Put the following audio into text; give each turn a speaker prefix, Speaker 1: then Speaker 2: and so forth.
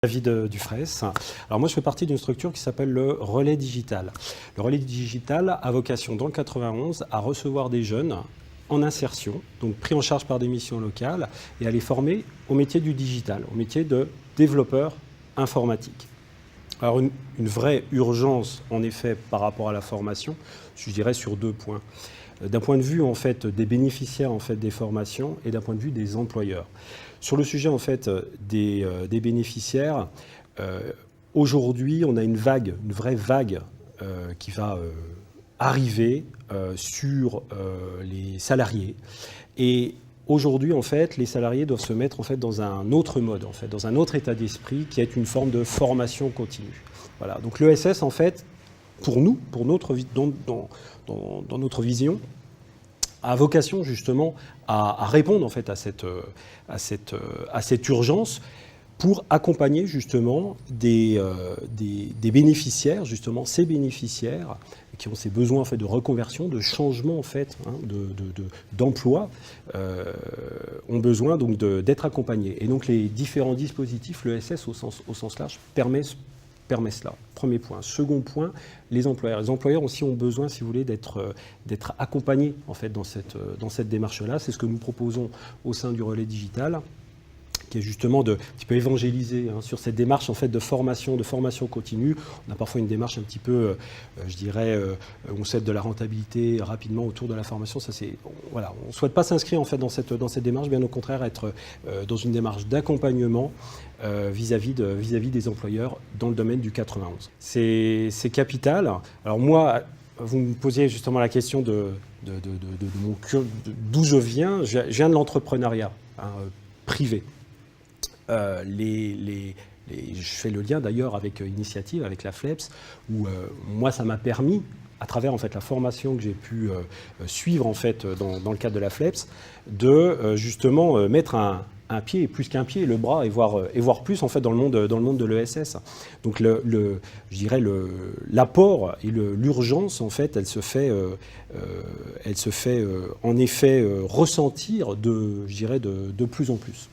Speaker 1: David Dufraisse. Alors moi je fais partie d'une structure qui s'appelle le Relais Digital. Le Relais Digital a vocation dans le 91 à recevoir des jeunes en insertion, donc pris en charge par des missions locales, et à les former au métier du digital, au métier de développeur informatique. Alors une vraie urgence en effet par rapport à la formation, je dirais sur deux points. D'un point de vue en fait des bénéficiaires en fait des formations et d'un point de vue des employeurs. Sur le sujet en fait des bénéficiaires, aujourd'hui on a une vraie vague qui va arriver sur les salariés. Et aujourd'hui en fait les salariés doivent se mettre en fait dans un autre mode, en fait, dans un autre état d'esprit qui est une forme de formation continue. Voilà. Donc l'ESS en fait, pour nous, dans notre vision, a vocation justement à répondre en fait à cette urgence pour accompagner justement des bénéficiaires, justement ces bénéficiaires qui ont ces besoins en fait de reconversion, de changement en fait, d'emploi, ont besoin donc d'être accompagnés. Et donc les différents dispositifs, l'ESS au sens large, permet cela. Premier point. Second point, les employeurs. Les employeurs aussi ont besoin, si vous voulez, d'être accompagnés en fait, dans cette démarche-là. C'est ce que nous proposons au sein du Relais Digital, qui est justement un petit peu évangéliser sur cette démarche en fait, de formation continue. On a parfois une démarche un petit peu, je dirais, on souhaite de la rentabilité rapidement autour de la formation. Ça, voilà, on ne souhaite pas s'inscrire en fait, dans cette démarche, bien au contraire, être dans une démarche d'accompagnement vis-à-vis des employeurs dans le domaine du 91. C'est capital. Alors moi, vous me posiez justement la question d'où je viens. Je viens de l'entrepreneuriat privé. Je fais le lien d'ailleurs avec Initiative, avec la FLEPS, où moi ça m'a permis, à travers en fait la formation que j'ai pu suivre en fait dans le cadre de la FLEPS, de justement mettre un pied, et plus qu'un pied, le bras, et voir plus en fait dans le monde de l'ESS. Donc je dirais l'apport et l'urgence en fait, elle se fait en effet ressentir je dirais de plus en plus.